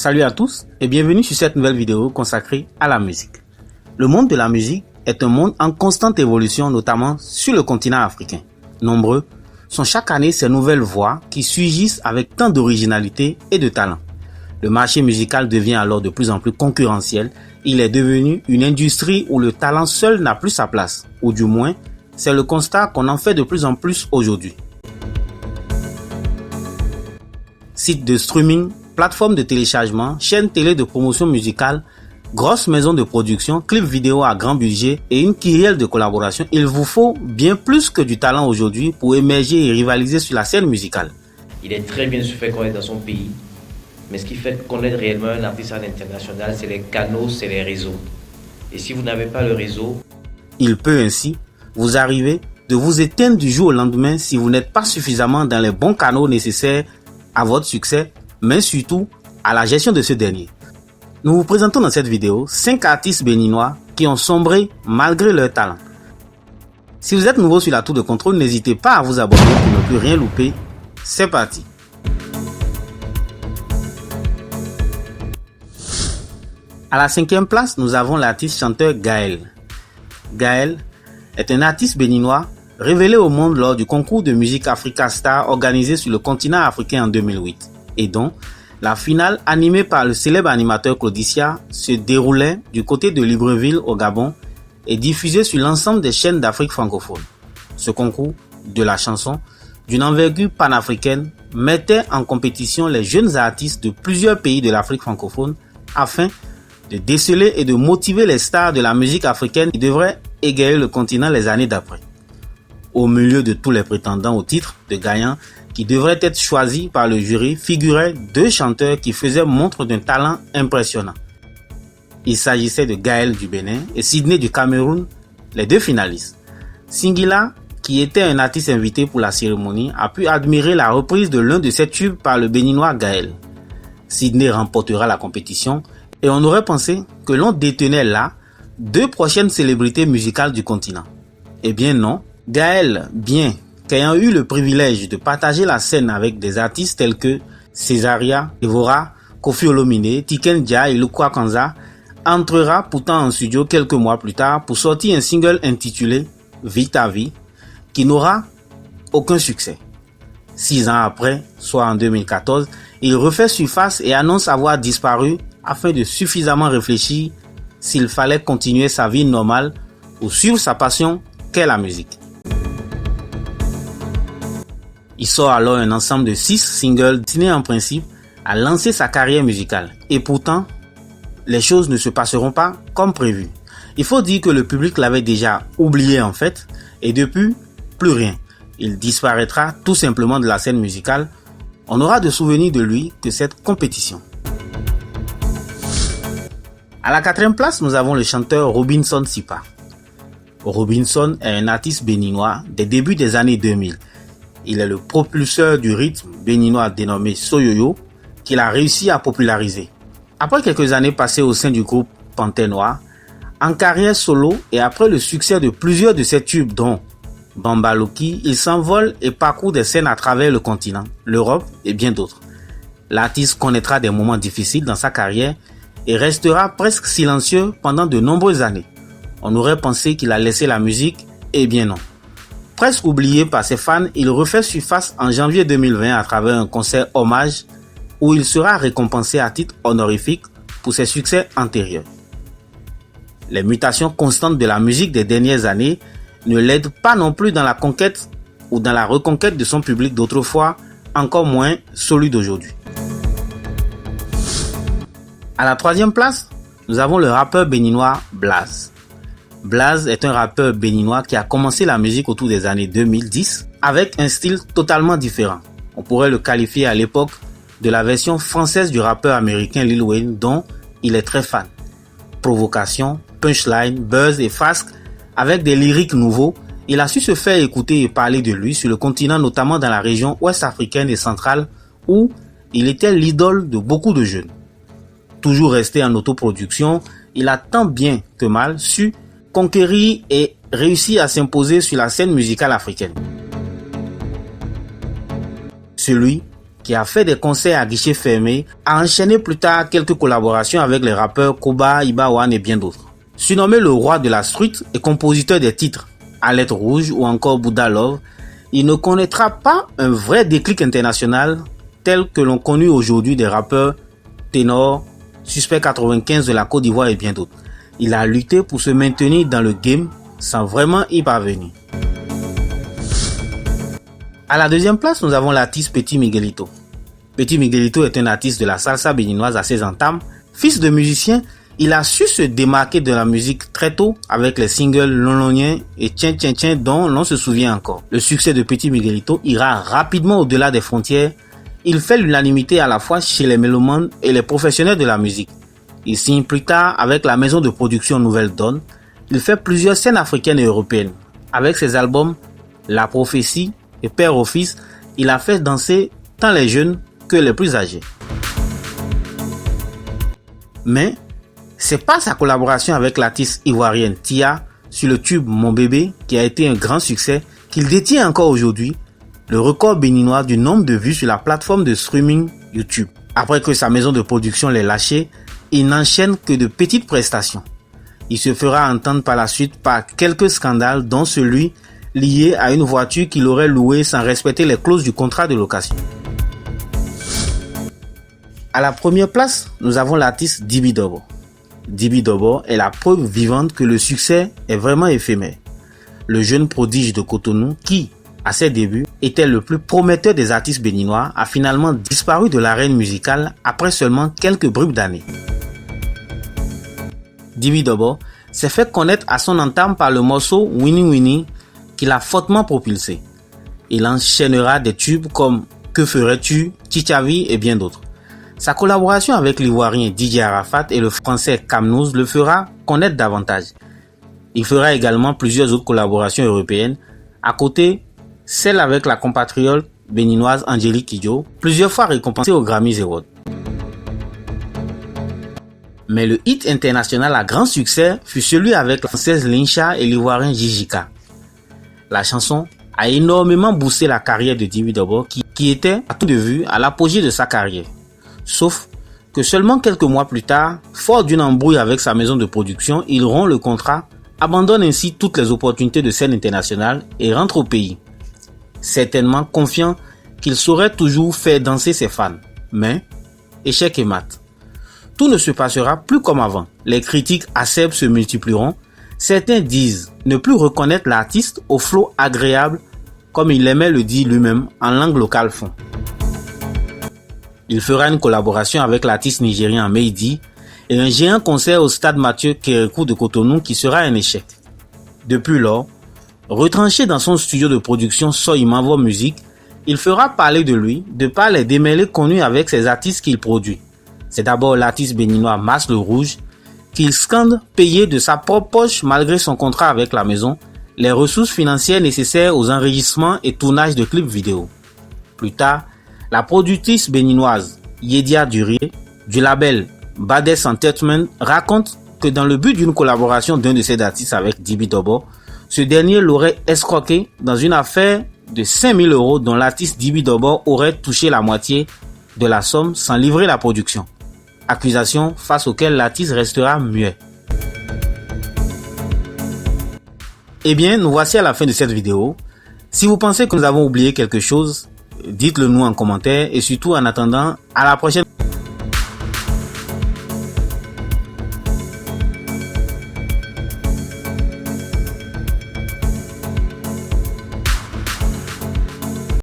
Salut à tous et bienvenue sur cette nouvelle vidéo consacrée à la musique. Le monde de la musique est un monde en constante évolution, notamment sur le continent africain. Nombreux sont chaque année ces nouvelles voix qui surgissent avec tant d'originalité et de talent. Le marché musical devient alors de plus en plus concurrentiel. Il est devenu une industrie où le talent seul n'a plus sa place, ou du moins, c'est le constat qu'on en fait de plus en plus aujourd'hui. Sites de streaming, plateformes de téléchargement, chaînes télé de promotion musicale, grosses maisons de production, clips vidéo à grand budget et une kyrielle de collaboration, il vous faut bien plus que du talent aujourd'hui pour émerger et rivaliser sur la scène musicale. Il est très bien se faire connaître dans son pays, mais ce qui fait connaître réellement un artiste à l'international, c'est les canaux, c'est les réseaux. Et si vous n'avez pas le réseau, il peut ainsi vous arriver de vous éteindre du jour au lendemain si vous n'êtes pas suffisamment dans les bons canaux nécessaires à votre succès, mais surtout à la gestion de ce dernier. Nous vous présentons dans cette vidéo 5 artistes béninois qui ont sombré malgré leur talent. Si vous êtes nouveau sur la tour de contrôle, n'hésitez pas à vous abonner pour ne plus rien louper. C'est parti. À la 5e place, nous avons l'artiste chanteur Gaël. Gaël est un artiste béninois révélé au monde lors du concours de musique Africa Star organisé sur le continent africain en 2008 et dont la finale, animée par le célèbre animateur Claudicia, se déroulait du côté de Libreville au Gabon et diffusée sur l'ensemble des chaînes d'Afrique francophone. Ce concours de la chanson, d'une envergure panafricaine, mettait en compétition les jeunes artistes de plusieurs pays de l'Afrique francophone afin de déceler et de motiver les stars de la musique africaine qui devraient égayer le continent les années d'après. Au milieu de tous les prétendants au titre de gagnant qui devraient être choisis par le jury figuraient 2 chanteurs qui faisaient montre d'un talent impressionnant. Il s'agissait de Gaël du Bénin et Sidney du Cameroun, les 2 finalistes. Singila, qui était un artiste invité pour la cérémonie, a pu admirer la reprise de l'un de ses tubes par le béninois Gaël. Sidney remportera la compétition et on aurait pensé que l'on détenait là 2 prochaines célébrités musicales du continent. Eh bien non, Gaël, bien qu'ayant eu le privilège de partager la scène avec des artistes tels que Césaria, Evora, Koffi Olomide, Tiken Jah et Lukwa Kanza, entrera pourtant en studio quelques mois plus tard pour sortir un single intitulé Vie ta vie, qui n'aura aucun succès. 6 ans après, soit en 2014, il refait surface et annonce avoir disparu afin de suffisamment réfléchir s'il fallait continuer sa vie normale ou suivre sa passion qu'est la musique. Il sort alors un ensemble de 6 singles destinés en principe à lancer sa carrière musicale. Et pourtant, les choses ne se passeront pas comme prévu. Il faut dire que le public l'avait déjà oublié en fait, et depuis, plus rien. Il disparaîtra tout simplement de la scène musicale. On n'aura de souvenir de lui que cette compétition. À la 4e place, nous avons le chanteur Robinson Sipa. Robinson est un artiste béninois des débuts des années 2000. Il est le propulseur du rythme béninois dénommé Soyoyo qu'il a réussi à populariser. Après quelques années passées au sein du groupe Panthère Noire, en carrière solo et après le succès de plusieurs de ses tubes dont Bambaloki, il s'envole et parcourt des scènes à travers le continent, l'Europe et bien d'autres. L'artiste connaîtra des moments difficiles dans sa carrière et restera presque silencieux pendant de nombreuses années. On aurait pensé qu'il a laissé la musique, eh bien non. Presque oublié par ses fans, il refait surface en janvier 2020 à travers un concert hommage où il sera récompensé à titre honorifique pour ses succès antérieurs. Les mutations constantes de la musique des dernières années ne l'aident pas non plus dans la conquête ou dans la reconquête de son public d'autrefois, encore moins celui d'aujourd'hui. À la 3e place, nous avons le rappeur béninois Blaze. Blaze est un rappeur béninois qui a commencé la musique autour des années 2010 avec un style totalement différent. On pourrait le qualifier à l'époque de la version française du rappeur américain Lil Wayne dont il est très fan. Provocation, punchline, buzz et frasques avec des lyriques nouveaux, il a su se faire écouter et parler de lui sur le continent, notamment dans la région ouest africaine et centrale où il était l'idole de beaucoup de jeunes. Toujours resté en autoproduction, il a tant bien que mal su conquérir et réussir à s'imposer sur la scène musicale africaine. Celui qui a fait des concerts à guichet fermé, a enchaîné plus tard quelques collaborations avec les rappeurs Koba, Ibawan et bien d'autres. Surnommé le roi de la street et compositeur des titres À lettres rouges ou encore Buddha Love, il ne connaîtra pas un vrai déclic international tel que l'on connaît aujourd'hui des rappeurs Ténor, Suspect 95 de la Côte d'Ivoire et bien d'autres. Il a lutté pour se maintenir dans le game sans vraiment y parvenir. À la deuxième place, nous avons l'artiste Petit Miguelito. Petit Miguelito est un artiste de la salsa béninoise à ses entames. Fils de musicien, il a su se démarquer de la musique très tôt avec les singles Lolonien et Tien Tien Tien dont l'on se souvient encore. Le succès de Petit Miguelito ira rapidement au-delà des frontières. Il fait l'unanimité à la fois chez les mélomanes et les professionnels de la musique. Il signe plus tard avec la maison de production Nouvelle Donne. Il fait plusieurs scènes africaines et européennes. Avec ses albums La Prophétie et Père au Fils, il a fait danser tant les jeunes que les plus âgés. Mais c'est pas sa collaboration avec l'artiste ivoirienne Tia sur le tube Mon Bébé qui a été un grand succès qu'il détient encore aujourd'hui le record béninois du nombre de vues sur la plateforme de streaming YouTube. Après que sa maison de production l'ait lâché, il n'enchaîne que de petites prestations. Il se fera entendre par la suite par quelques scandales dont celui lié à une voiture qu'il aurait louée sans respecter les clauses du contrat de location. À la première place, nous avons l'artiste Dibi Dobo. Dibi Dobo est la preuve vivante que le succès est vraiment éphémère. Le jeune prodige de Cotonou qui, à ses débuts, était le plus prometteur des artistes béninois, a finalement disparu de l'arène musicale après seulement quelques bribes d'années. Dibi Dobo s'est fait connaître à son entame par le morceau Winnie Winnie qui l'a fortement propulsé. Il enchaînera des tubes comme Que ferais-tu, Chichavi et bien d'autres. Sa collaboration avec l'ivoirien DJ Arafat et le français Kamnouz le fera connaître davantage. Il fera également plusieurs autres collaborations européennes, à côté celle avec la compatriote béninoise Angélique Kidjo, plusieurs fois récompensée aux Grammys Awards. Mais le hit international à grand succès fut celui avec la française Lincha et l'ivoirien Jijika. La chanson a énormément boosté la carrière de Dibi Dobo qui était à tout de vue à l'apogée de sa carrière. Sauf que seulement quelques mois plus tard, fort d'une embrouille avec sa maison de production, il rompt le contrat, abandonne ainsi toutes les opportunités de scène internationale et rentre au pays. Certainement confiant qu'il saurait toujours faire danser ses fans. Mais, échec et mat. Tout ne se passera plus comme avant. Les critiques acerbes se multiplieront. Certains disent ne plus reconnaître l'artiste au flow agréable, comme il aimait le dire lui-même en langue locale fond. Il fera une collaboration avec l'artiste nigérien Meidi et un géant concert au stade Mathieu Kérékou de Cotonou qui sera un échec. Depuis lors, retranché dans son studio de production Soy Mavo Music, il fera parler de lui de par les démêlés connus avec ses artistes qu'il produit. C'est d'abord l'artiste béninois Mas le Rouge qu'il scande payer de sa propre poche malgré son contrat avec la maison, les ressources financières nécessaires aux enregistrements et tournages de clips vidéo. Plus tard, la productrice béninoise Yedia Durier du label Bades Entertainment raconte que dans le but d'une collaboration d'un de ses artistes avec Dibi Dobo, ce dernier l'aurait escroqué dans une affaire de 5000 € dont l'artiste Dibi Dobo aurait touché la moitié de la somme sans livrer la production. Accusation face auquel l'artiste restera muet. Eh bien, nous voici à la fin de cette vidéo. Si vous pensez que nous avons oublié quelque chose, dites-le nous en commentaire et surtout en attendant, à la prochaine.